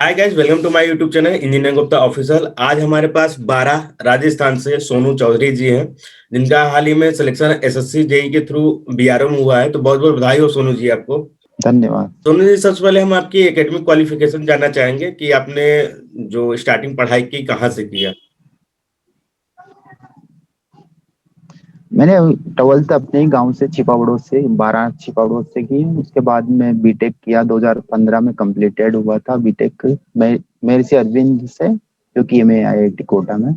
Hi guys, welcome to my YouTube channel engineering Gupta official. आज हमारे पास 12 राजस्थान से सोनू चौधरी जी हैं, जिनका हाल ही में सिलेक्शन एसएससी जेई के थ्रू बीआरओ में हुआ है। तो बहुत बहुत बधाई हो सोनू जी आपको। धन्यवाद। सोनू जी, सबसे पहले हम आपकी एकेडमिक क्वालिफिकेशन जानना चाहेंगे कि आपने जो स्टार्टिंग पढ़ाई की कहाँ से किया। मैंने 12th अपने ही गांव से छिपावड़ों से 12 छिपावड़ों से की। उसके बाद में बीटेक किया, 2015 में कंप्लीटेड हुआ था बीटेक। मैं मेरे से अरविंद से, जो कि मैं आईआईटी कोटा में।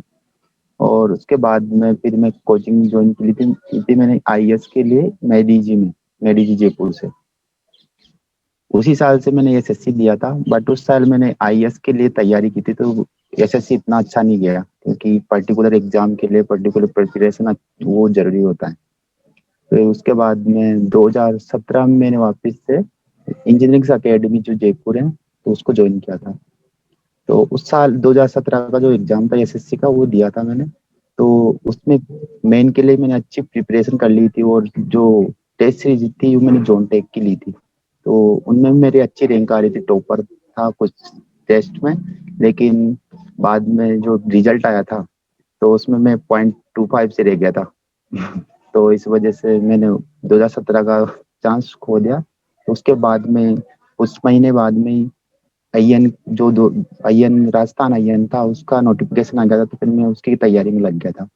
और उसके बाद में फिर मैं कोचिंग ज्वाइन की थी मैंने आईएएस के लिए मेडीजी जयपुर से। उसी साल से मैंने एसएससी दिया था, बट उस साल मैंने आईएएस के लिए तैयारी की थी, तो एसएससी इतना अच्छा नहीं गया, क्योंकि पर्टिकुलर एग्जाम के लिए पर्टिकुलर प्रिपरेशन वो जरूरी होता है। तो उसके बाद में 2017 में मैंने वापस से इंजीनियरिंग अकेडमी जो जयपुर है, तो उसको ज्वाइन किया था। तो उस साल 2017 का जो एग्जाम था एसएससी का, वो दिया था मैंने। तो उसमें मेन के लिए मैंने अच्छी प्रिपरेशन कर ली थी, और जो टेस्ट सीरीज थी वो मैंने जोन टेक की ली थी। तो उनमें मेरी अच्छी रैंक आ रही थी, टॉपर था कुछ टेस्ट में। लेकिन बाद में जो रिजल्ट आया था, तो उसमें मैं 0.25 से रह गया था। तो इस वजह से मैंने 2017 का चांस खो दिया। तो उसके बाद में कुछ महीने बाद में आईएन जो दो आईएन राजस्थान आईएन था, उसका नोटिफिकेशन आ गया था, तो फिर मैं उसकी तैयारी में लग गया था।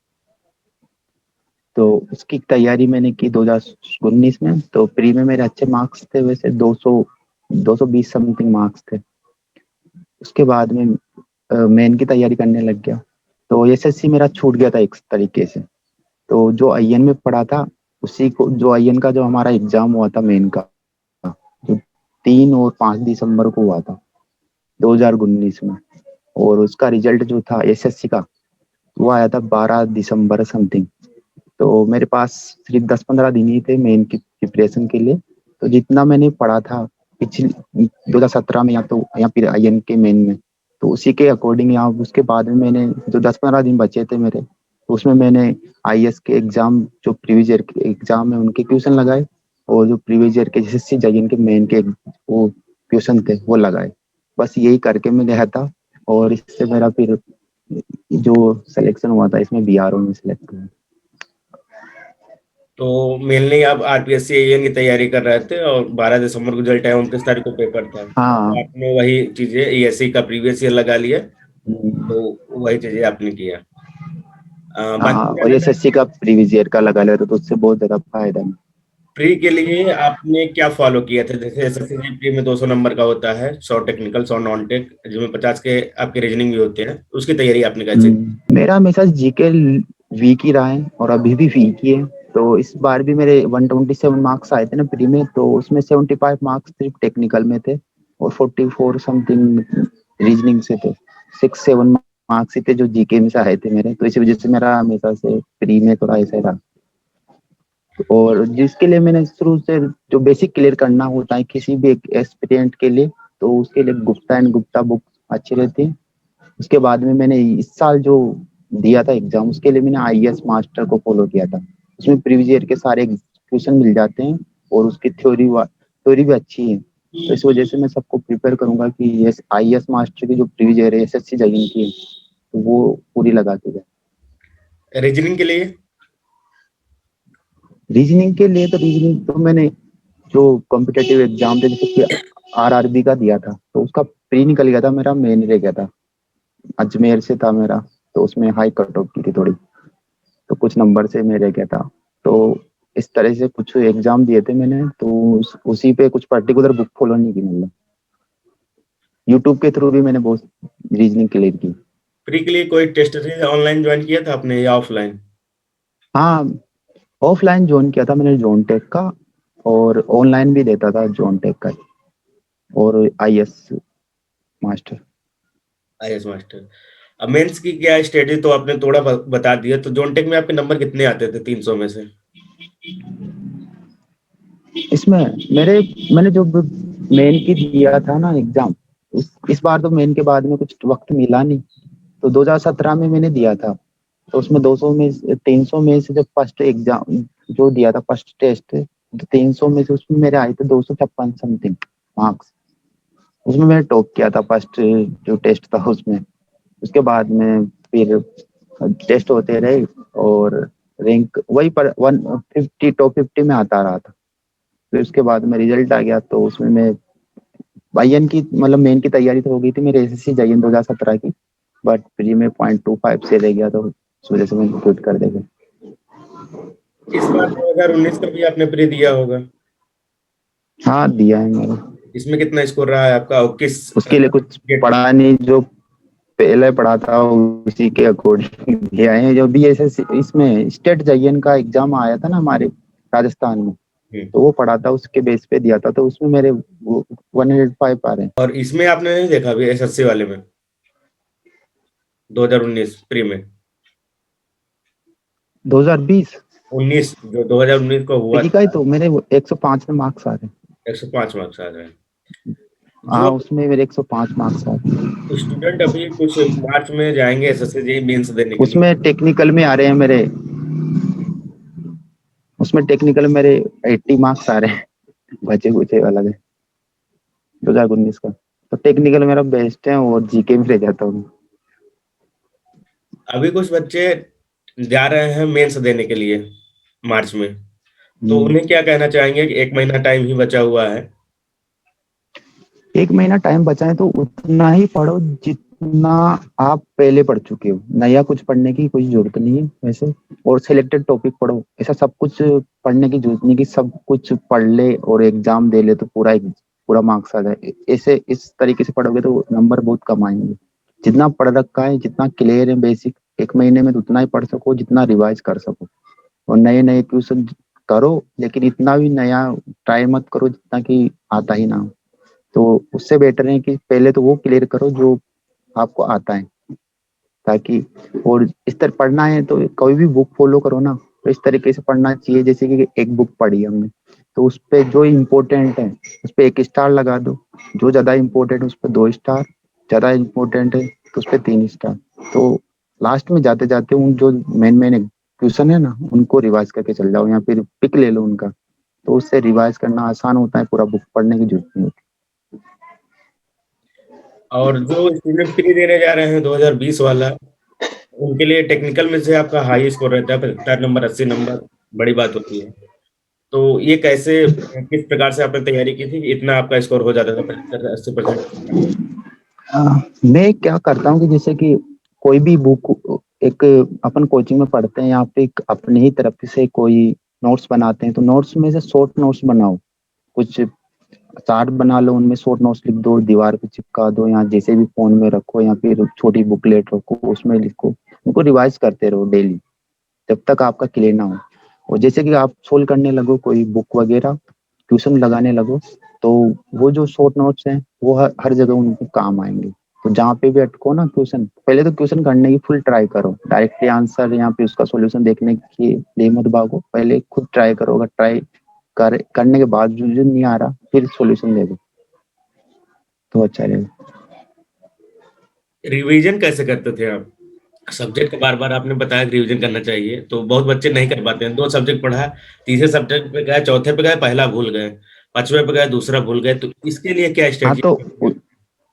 तो उसकी तैयारी मैंने की 2019 में। तो प्री में मेरे अच्छे मार्क्स थे, वैसे 220 समथिंग मार्क्स थे। उसके बाद में मेन की तैयारी करने लग गया। तो एसएससी मेरा छूट गया था एक तरीके से। तो जो आईएन में पढ़ा था, उसी को जो आईएन का जो हमारा एग्जाम हुआ था मेन का, जो 3 और 5 दिसंबर को हुआ था 2019 में। और उसका रिजल्ट जो था एसएससी का, वो आया था 12 दिसंबर समथिंग। तो मेरे पास सिर्फ 10-15 दिन ही थे मेन की प्रिपरेशन के लिए। तो जितना मैंने पढ़ा था पिछले 2017 में, या फिर आईएन के मेन में, तो उसी के अकॉर्डिंग, या उसके बाद में मैंने जो 10-15 दिन बचे थे मेरे, तो उसमें मैंने आईएएस के एग्जाम, जो प्रीवियस ईयर के एग्जाम है उनके क्वेश्चन लगाए। और जो प्रीवियस ईयर के एसएससी जाइन के मेन के वो क्वेश्चन थे वो लगाए। बस यही करके मैं गया था। और इससे मेरा फिर जो सिलेक्शन हुआ था, इसमें बीआरओ में सिलेक्ट हुआ। तो मेनली आप आरपीएससी एएन की तैयारी कर रहे थे और 12 दिसंबर को रिजल्ट आया, 29 तारीख को पेपर था। हाँ। तो आपने वही चीजें एएससी का प्रीवियस ईयर लगा लिया, हम्म। तो वही चीजें आपने किया। हाँ, बाकी और जानना चाहेंगे एसएससी का प्रीवियस ईयर का लगा लेते तो उससे बहुत ज्यादा फायदा है। प्री के लिए आपने क्या फॉलो किया था। जैसे एसएससी प्री में 200 नंबर का होता है, 100 टेक्निकल 100 नॉन टेक, जिसमें 50 के आपके रीजनिंग भी होते हैं। उसकी तैयारी आपने कैसे की? मेरा हमेशा जीके वीक ही रहा है, और अभी भी वीक ही है। तो इस बार भी मेरे 127 मार्क्स आए थे ना प्री में, तो उसमें 75 मार्क्स सिर्फ टेक्निकल में थे, और 44 समथिंग रीजनिंग से थे। 6-7 मार्क्स ही थे जो जीके में से आए थे मेरे। तो इसी वजह से मेरा हमेशा से प्री में थोड़ा ऐसा ही रहा। और जिसके लिए मैंने शुरू से जो बेसिक क्लियर करना होता है किसी भी एक एस्पिरेंट के लिए, तो उसके लिए गुप्ता एंड गुप्ता बुक अच्छी रहती है। उसके बाद में मैंने इस साल जो दिया था एग्जाम, उसके लिए मैंने आईएएस मास्टर को फॉलो किया था। उसमें प्रीवियस ईयर के सारे क्वेश्चन मिल जाते हैं, और उसकी थ्योरी भी अच्छी है। तो इस वजह से मैं सबको प्रिपेयर करूंगा कि ये आईएएस मास्टर की जो प्रीवियस ईयर है एसएससी जगह की है, तो वो पूरी लगा के जाए। रीजनिंग के लिए रीजनिंग तो मैंने जो कॉम्पिटेटिव एग्जाम थे, जैसे कि आरआरबी का दिया था, तो उसका प्री निकल गया था, मेरा मेन रह गया था। अजमेर से था मेरा, तो उसमें हाई कट ऑफ की थी थोड़ी, तो कुछ नंबर से मैं रह गया था। तो इस तरह से कुछ एग्जाम दिए थे मैंने, तो उसी पे कुछ पर्टिकुलर बुक फॉलो नहीं की, मतलब यूट्यूब के थ्रू भी मैंने बहुत रीजनिंग क्लियर की। प्री के लिए कोई टेस्ट सीरीज ऑनलाइन ज्वाइन किया था आपने या ऑफलाइन? हाँ, ऑफलाइन ज्वाइन किया था मैंने जोन टेक का, और ऑनलाइन भी देता था जोन टेक का, और आईएएस मास्टर। IAS master. अब मेंस की क्या स्ट्रेटेजी तो आपने थोड़ा बता दिया। तो जोनटेक में आपके नंबर कितने आते थे 300 में से? इसमें मैंने जो मेन की दिया था ना एग्जाम, इस बार तो मेन के बाद में कुछ वक्त मिला नहीं। तो 2017 में मैंने दिया था, तो उसमें 300 में से जब फर्स्ट एग्जाम जो दिया था, फर्स्ट टेस्ट, तो 300 में से उसमें मेरे आए थे 256 समथिंग मार्क्स। उसमें मैंने टॉप किया था फर्स्ट जो टेस्ट था उसमें। उसके बाद में फिर टेस्ट होते रहे और रैंक वही पर 150 टॉप 50 में आता रहा था। फिर उसके बाद में रिजल्ट आ गया तो उसमें मैं आईएन की मतलब मेन की तैयारी तो हो गई थी मेरे एसएससी जाईएन 2017 की। बट प्री में 0.25 से रह गया तो उस वजह से मैं क्विट कर देगा। इस बार 2019 का भी आपने प्री दिया होगा। हाँ दिया है मैंने। इसमें कितना स्कोर रहा है आपका और किस उसके लिए कुछ गेट? पढ़ा नहीं, जो पहले पढ़ा था उसी के अकॉर्डिंग दिया है। जो भी ऐसे इसमें स्टेट जाईएन का एग्जाम आया था ना हमारे राजस्थान में, तो वो पढ़ा था उसके बेस पे दिया था, तो उसमें मेरे वो 105 आ रहे हैं। और इसमें आपने नहीं देखा अभी एसएससी वाले में 2019 प्री में? 2020 19 जो 2019 को हुआ प्री का ही था। तो मेरे 105 में मार्क्स आ रहे हैं। 105 मार्क्स आ रहे हैं। हाँ जो उसमें मेरे 105 मार्क्स आ रहे हैं। स्टूडेंट अभी कुछ मार्च में जाएंगे एसएससी जेईई मेंस देने के लिए। उसमें टेक्निकल में आ रहे हैं मेरे, उसमें टेक्निकल मेरे 80 मार्क्स आ रहे हैं। बचे कुचे अलग है 2019 का। तो टेक्निकल मेरा बेस्ट है और जीके में रह जाता हूँ। अभी कुछ बच्चे जा रहे हैं मेंस देने के लिए मार्च में, तो उन्हें क्या कहना चाहेंगे कि 1 महीना टाइम ही बचा हुआ है? 1 महीना टाइम बचा है तो उतना ही पढ़ो जितना आप पहले पढ़ चुके हो। नया कुछ पढ़ने की कोई जरूरत नहीं है वैसे। और सिलेक्टेड टॉपिक पढ़ो, ऐसा सब कुछ पढ़ने की जरूरत नहीं कि सब कुछ पढ़ ले और एग्जाम दे ले तो पूरा मार्क्स आ जाए। ऐसे इस तरीके से पढ़ोगे तो नंबर बहुत कम आएंगे। जितना पढ़ रखा है, जितना क्लियर है बेसिक, 1 महीने में तो उतना ही पढ़ सको जितना रिवाइज कर सको। और नए नए क्वेश्चन करो, लेकिन इतना भी नया ट्राई मत करो जितना कि आता ही ना हो। तो उससे बेटर है कि पहले तो वो क्लियर करो जो आपको आता है, ताकि और इस तरह पढ़ना है तो कोई भी बुक फॉलो करो ना, तो इस तरीके से पढ़ना चाहिए जैसे कि एक बुक पढ़ी हमने तो उस पे जो इम्पोर्टेंट है उस पे 1 स्टार लगा दो। जो ज्यादा इम्पोर्टेंट है उस पे 2 स्टार, ज्यादा इम्पोर्टेंट है तो उस पे 3 स्टार। तो लास्ट में जाते जाते उन जो मेन मेन क्वेश्चन है ना उनको रिवाइज करके चल जाओ या फिर पिक ले लो उनका। तो उससे रिवाइज करना आसान होता है, पूरा बुक पढ़ने की जरूरत नहीं होती। और जो स्टूडेंट प्री देने जा रहे हैं 2020 वाला, उनके लिए टेक्निकल में से आपका हाई स्कोर रहता है 75 नंबर 80 नंबर, बड़ी बात होती है। तो ये कैसे किस प्रकार से आपने तैयारी की थी कि इतना आपका स्कोर हो जाता था 75 80%? मैं क्या करता हूँ कि जैसे कि कोई भी बुक एक अपन कोचिंग में पढ़ते हैं या फिर अपने ही तरफ से कोई नोट्स बनाते हैं, तो नोट्स में से शॉर्ट नोट्स बनाओ। कुछ चार्ट बना लो, उनमें शॉर्ट नोट्स लिख दो, दीवार पे चिपका दो या जैसे भी फोन में रखो या फिर छोटी बुकलेट रखो उसमें लिखो। उनको रिवाइज करते रहो डेली जब तक आपका क्लियर ना हो। और जैसे कि आप सोल्व करने लगो कोई बुक वगैरह, ट्यूशन लगाने लगो, तो वो जो शॉर्ट नोट्स हैं वो हर जगह उनको काम आएंगे। तो जहाँ पे भी अटको ना क्वेश्चन, पहले तो क्वेश्चन करने की फुल ट्राई करो, डायरेक्टली आंसर या फिर उसका सॉल्यूशन देखने के लिए मत भागो। पहले खुद ट्राई करो, अगर ट्राई करने के बाद जो नहीं आ रहा फिर सॉल्यूशन दे दो तो अच्छा रहेगा। रिवीजन कैसे करते थे आप? सब्जेक्ट का बार बार आपने बताया कि रिवीजन करना चाहिए, तो बहुत बच्चे नहीं कर पाते हैं। 2 सब्जेक्ट पढ़ा, तीसरे सब्जेक्ट पे गए, चौथे पे गए पहला भूल गए, पांचवे पे गए दूसरा भूल गए, तो इसके लिए क्या हाँ स्ट्रेटजी? तो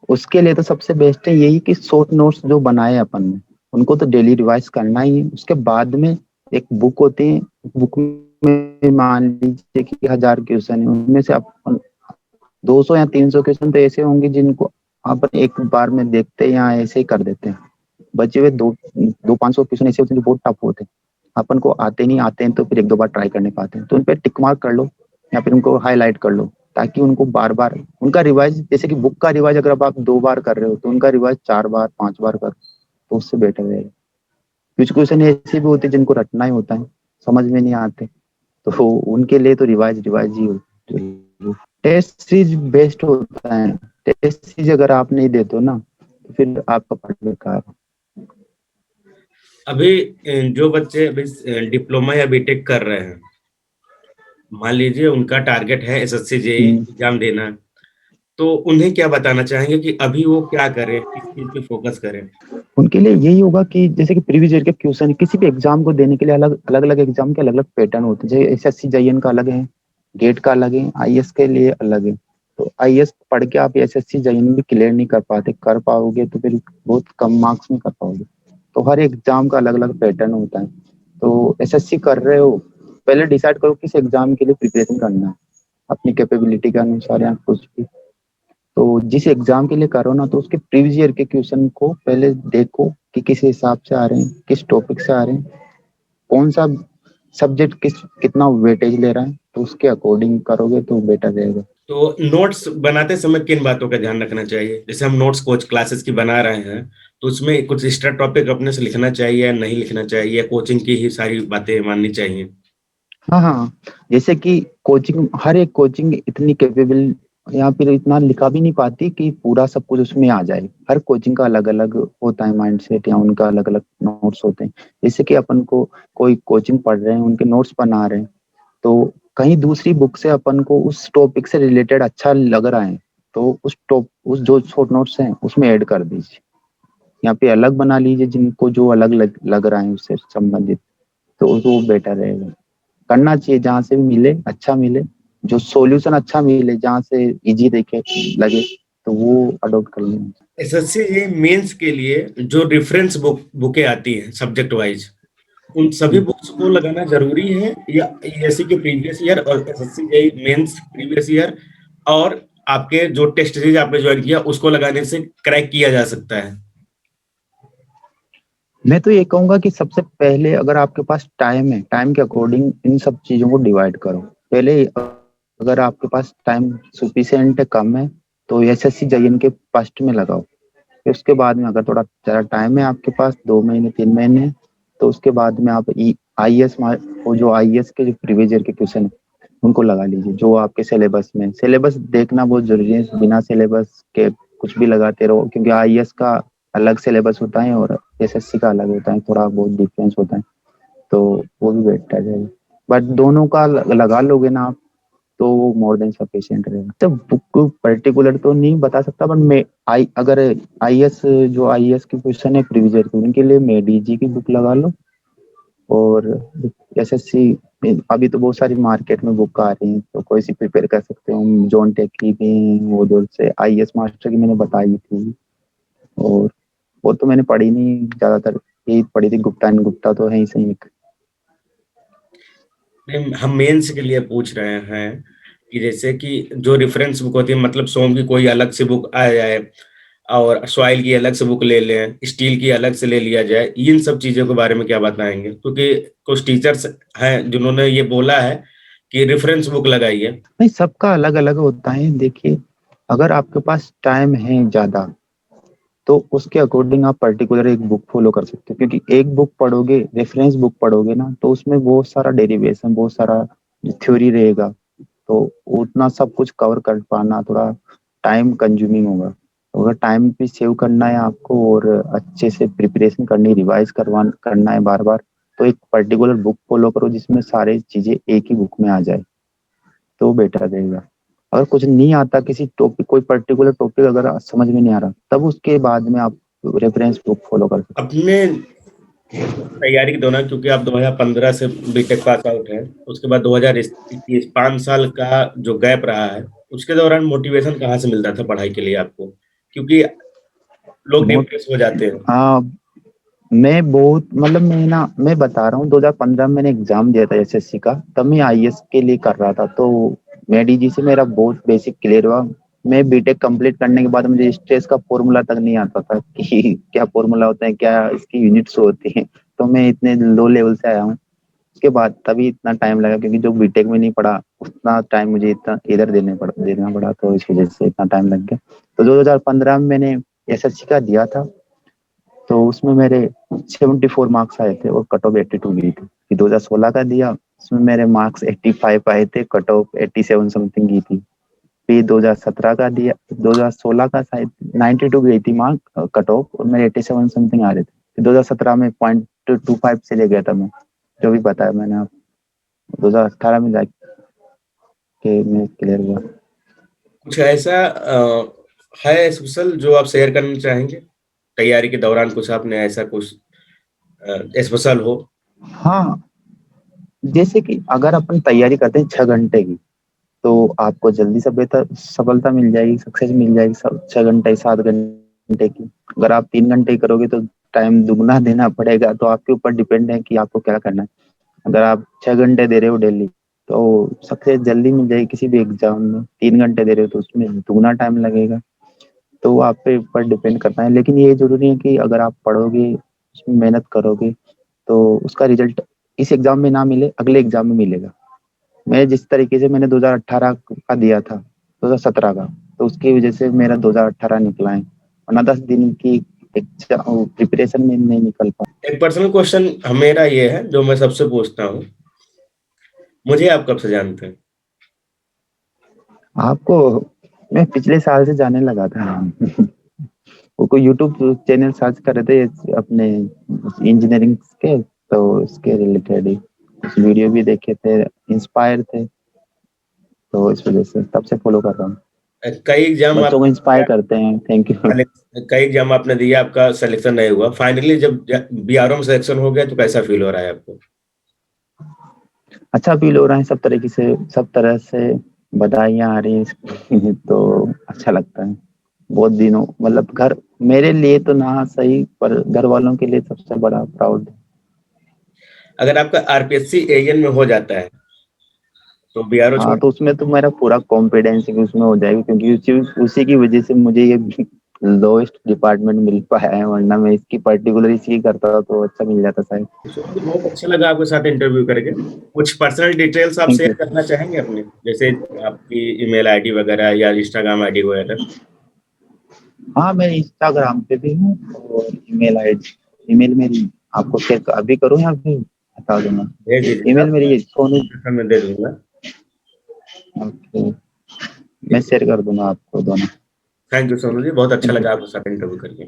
उसके लिए तो सबसे बेस्ट है यही कि शॉर्ट नोट्स जो बनाए अपन ने उनको तो डेली रिवाइज करना ही है। उसके बाद में एक बुक होती है, बुक में मान लीजिए कि 1000 क्वेश्चन है, उनमें से अपन 200 या 300 क्वेश्चन तो ऐसे होंगे जिनको अपन एक बार में देखते हैं या ऐसे ही कर देते हैं। बचे हुए दो दो 500 क्वेश्चन ऐसे होते हैं जो बहुत टफ होते हैं, अपन को आते नहीं आते हैं तो फिर एक दो बार ट्राई करने पाते हैं, तो उन पर टिक मार्क कर लो या फिर उनको हाईलाइट कर लो, ताकि उनको बार बार उनका रिवाइज, जैसे कि बुक का रिवाइज अगर अब आप 2 बार कर रहे हो तो उनका रिवाइज 4 बार 5 बार करो तो उससे बेटर रहेगा। कुछ क्वेश्चन ऐसे भी होते हैं जिनको रटना ही होता है, समझ में नहीं आते, तो उनके लिए तो रिवाइज रिवाइज ही होती है। टेस्ट सीरीज बेस्ट होता है। टेस्ट सीरीज अगर आप नहीं देते हो ना तो फिर आपका पढ़ बेकार है। अभी जो बच्चे अभी डिप्लोमा या बीटेक कर रहे हैं, मान लीजिए उनका टारगेट है एसएससी जेईई एग्जाम देना, तो उन्हें क्या बताना चाहेंगे कि अभी वो क्या करें, किस चीज पे फोकस करें? उनके लिए यही होगा कि जैसे कि प्रीवियस ईयर के क्वेश्चन किसी भी एग्जाम को देने के लिए अलग अलग अलग एग्जाम के अलग अलग पैटर्न होते हैं। जैसे एसएससी जाईएन का अलग है, गेट का अलग है, आईएएस के लिए अलग है। तो आईएएस पढ़ के आप एसएससी जेईई भी क्लियर नहीं कर पाते, कर पाओगे तो फिर बहुत कम मार्क्स में कर पाओगे। तो हर एग्जाम का अलग अलग पैटर्न होता है। तो एसएससी कर रहे हो, पहले डिसाइड करो किस एग्जाम के लिए प्रिपरेशन करना है, अपनी कैपेबिलिटी के अनुसार या कुछ भी। तो जिस एग्जाम के लिए करो ना, तो उसके प्रीवियस ईयर के क्वेश्चन को पहले देखो कि किस हिसाब से आ रहे हैं, किस टॉपिक से आ रहे हैं, कौन सा सब्जेक्ट किस कितना वेटेज ले रहा है, तो उसके अकॉर्डिंग करोगे तो बेटर रहेगा। तो नोट्स बनाते समय किन बातों का ध्यान रखना चाहिए? जैसे हम नोट्स कोच क्लासेस की बना रहे हैं, तो उसमें कुछ एक्स्ट्रा टॉपिक अपने से लिखना चाहिए या नहीं लिखना चाहिए, या कोचिंग की ही सारी बातें माननी चाहिए? हाँ हाँ, जैसे कि कोचिंग, हर एक कोचिंग इतनी कैपेबल या फिर इतना लिखा भी नहीं पाती कि पूरा सब कुछ उसमें आ जाए। हर कोचिंग का अलग अलग होता है माइंडसेट, या उनका अलग अलग नोट्स होते हैं। जैसे कि अपन को कोई कोचिंग पढ़ रहे हैं, उनके नोट्स बना रहे हैं, तो कहीं दूसरी बुक से अपन को उस टॉपिक से रिलेटेड अच्छा लग रहा है, तो उस जो शॉर्ट नोट्स हैं उसमें ऐड कर दीजिए, यहाँ पे अलग बना लीजिए जिनको जो अलग लग रहा है उससे संबंधित। तो वो बेटर रहेगा। करना चाहिए जहाँ से भी मिले, अच्छा मिले, जो सॉल्यूशन अच्छा मिले, जहाँ से इजी देखे लगे, तो वो अडॉप्ट कर लेना। एसएससी ये मेंस के लिए जो रेफरेंस बुकें आती हैं सब्जेक्ट वाइज, उन सभी बुक्स को लगाना जरूरी है, या यूपीएससी के प्रीवियस ईयर और SSC JEE mains previous year और आपके जो टेस्ट सीरीज आपने ज्वाइन किया उसको लगाने से क्रैक किया जा सकता है? मैं तो ये कहूंगा कि सबसे पहले अगर आपके पास टाइम है, टाइम के अकॉर्डिंग इन सब चीजों को डिवाइड करो। पहले अगर आपके पास टाइम सुफिशियंट कम है, तो एसएससी जेईई के फर्स्ट में लगाओ। फिर उसके बाद में अगर थोड़ा ज़्यादा टाइम है आपके पास, 2 महीने 3 महीने, तो उसके बाद में आप आईएएस वो जो आईएएस के जो प्रीवियस ईयर के क्वेश्चन है उनको लगा लीजिए, जो आपके सिलेबस में। सिलेबस देखना बहुत जरूरी है, बिना सिलेबस के कुछ भी लगाते रहो, क्योंकि आईएएस का अलग सिलेबस होता है और एसएससी का अलग होता है, थोड़ा बहुत डिफरेंस होता है। तो वो भी बेटर है, बट दोनों का लगा लोगे ना आप, तो वो मोर देन सफिशिएंट रहेगा। तो बुक पर्टिकुलर तो नहीं बता सकता, बट मैं अगर आईएएस, जो आईएएस के क्वेश्चन है प्रीवियस ईयर के, उनके लिए मेडीजी की बुक लगा लो। और एसएससी अभी तो बहुत सारी मार्केट में बुक आ रही हैं, तो कोई सी प्रिपेयर कर सकते हो। जॉन टेक की भी, वो जो से आईएएस मास्टर की मैंने बताई थी। और वो तो मैंने पढ़ी नहीं, ज्यादातर यही पढ़ी थी, गुप्ता एंड गुप्ता तो है ही सही एक। नहीं, हम मेंस के लिए पूछ रहे हैं कि जैसे कि जो रेफरेंस बुक होती है, मतलब सोम की कोई अलग से बुक आ जाए और सॉइल की अलग से बुक ले लें, स्टील की अलग से ले लिया जाए, इन सब चीज़ों के बारे में क्या बताएँगे? क्योंकि कुछ टीचर्स हैं जिन्होंने ये बोला है कि रेफरेंस बुक लगाइए। नहीं, सबका अलग अलग होता है। देखिए, अगर आपके पास टाइम है ज्यादा, तो उसके अकॉर्डिंग आप पर्टिकुलर एक बुक फॉलो कर सकते हो, क्योंकि एक बुक पढ़ोगे, रेफरेंस बुक पढ़ोगे ना, तो उसमें बहुत सारा डेरिवेशन, बहुत सारा थ्योरी रहेगा, तो उतना सब कुछ कवर कर पाना थोड़ा टाइम कंज्यूमिंग होगा। तो अगर टाइम भी सेव करना है आपको और अच्छे से प्रिपरेशन करनी, रिवाइज करना है बार बार, तो एक पर्टिकुलर बुक फॉलो करो जिसमें सारी चीजें एक ही बुक में आ जाए, तो बेटर रहेगा। अगर कुछ नहीं आता, किसी टॉपिक, कोई पर्टिकुलर टॉपिक अगर समझ में नहीं आ रहा, तब उसके बाद में आप रेफरेंस बुक फॉलो कर सकते अपने तैयारी के दौरान, क्योंकि आप 2015 से बीटेक पास आउट हैं, उसके बाद 2021 5 साल का जो गैप रहा है, उसके दौरान मोटिवेशन कहाँ से मिलता था पढ़ाई के लिए आपको? क्योंकि लोग हो। डिप्रेस हो जाते हैं। हाँ, मैं बहुत, मतलब मैं बता रहा हूँ, 2015 में मैंने एग्जाम दिया था एसएससी का, तब मैं आईएएस के लिए कर रहा था। तो मेडीजी से मेरा बहुत बेसिक क्लियर हुआ। मैं बीटेक कंप्लीट करने के बाद मुझे स्ट्रेस का फॉर्मूला तक नहीं आता था कि क्या फॉर्मूला होता है, क्या इसकी यूनिट्स होती हैं। तो मैं इतने लो लेवल से आया हूँ। उसके बाद तभी इतना टाइम लगा, क्योंकि जो बीटेक में नहीं पढ़ा उतना टाइम मुझे इतना इधर देना पड़ा, तो इस वजह से इतना टाइम लग गया। तो 2015 में मैंने एसएससी का दिया था, तो उसमें मेरे 74 मार्क्स आए थे और कट ऑफ 82 गई थी। फिर 2016 का दिया, उसमें मेरे मार्क्स 85 आए थे, कट ऑफ 87 समथिंग की थी। फिर 2017 का दिया, 2016 का शायद 92 गई थी मार्क कट ऑफ, और मेरे 87 समथिंग आ रहे थे। फिर 2017 में 0.25 से ले गया था मैं, जो भी बताया मैंने आप। 2018 में जाके मैं क्लियर हुआ। कुछ ऐसा है स्पेशल जो आप शेयर करना चाहेंगे? तैयारी के दौरान कुछ आपने ऐसा कुछ स्पेशल हो? हाँ, जैसे कि अगर अपन तैयारी करते हैं 6 घंटे की, तो आपको जल्दी सफलता मिल जाएगी, सक्सेस मिल जाएगी 6 घंटे 7 घंटे की। अगर आप 3 घंटे करोगे तो टाइम दुगना देना पड़ेगा। तो आपके ऊपर डिपेंड है कि आपको क्या करना है। अगर आप 6 घंटे दे रहे हो डेली तो सक्सेस जल्दी मिल जाएगी किसी भी एग्जाम में। 3 घंटे दे रहे हो तो उसमें दुगना टाइम लगेगा। तो वो आप पे ऊपर डिपेंड करता है। लेकिन ये जरूरी है कि अगर आप पढ़ोगे, उसमें मेहनत करोगे, तो उसका रिजल्ट इस एग्जाम में ना मिले अगले एग्जाम में मिलेगा। मैं जिस तरीके से मैंने 2018 का दिया था, 2017 का, तो उसकी वजह से मेरा 2018 निकला है, वरना 10 दिन की प्रिपरेशन में नहीं निकल पाया। एक पर्सनल क्वेश्चन मेरा ये है जो मैं सबसे पूछता हूँ, मुझे आप कब से जानते हैं? आपको मैं पिछले साल से जाने लगा था। वो कोई यूट्यूब चैनल सर्च कर रहे थे अपने इंजीनियरिंग के, तो इसके रिलेटेड ही कुछ वीडियो भी देखे थे, इंस्पायर थे, तो इस वजह से तब से फॉलो कर रहा हूँ। कई एग्जाम बच्चों को आपने इंस्पायर दिया, करते हैं। Thank you. कई एग्जाम आपने दिया, आपका सिलेक्शन नहीं हुआ, फाइनली जब बीआरओ में सिलेक्शन हो गया तो कैसा फील हो रहा है आपको? अच्छा फील हो रहा है, सब तरह से बधाइयाँ आ रही हैं। तो अच्छा लगता है। बहुत दिनों मतलब घर मेरे लिए तो ना सही, पर घर वालों के लिए सबसे बड़ा प्राउड। अगर आपका आरपीएससी एएन में हो जाता है तो बीआरओ हाँ, छोड़। तो उसमें तो मेरा पूरा कॉन्फिडेंस है कि उसमें हो जाएगी, क्योंकि उसी की वजह से मुझे ये लोएस्ट डिपार्टमेंट मिल पाया है, वरना मैं इसकी पर्टिकुलर इसी करता तो अच्छा मिल जाता शायद। मुझे बहुत अच्छा लगा आपके साथ इंटरव्यू करके। कुछ पर्सनल डिटेल्स आप थैंक शेयर यू। करना चाहेंगे अपने, जैसे आपकी ईमेल आईडी वगैरह या इंस्टाग्राम आईडी वगैरह? हाँ, मैं इंस्टाग्राम पे भी हूँ, और ईमेल मेरी आपको शेयर अभी करूँ या फिर बता दूंगा? भेज दीजिएगा, ईमेल मेरी सोनू। डिस्क्रिप्शन में दे दूंगा। ओके, मैं ठीक है, शेयर कर दूंगा आपको दोनों। थैंक यू सोनू जी, बहुत अच्छा थैंक यू। लगा आपके साथ इंटरव्यू करके।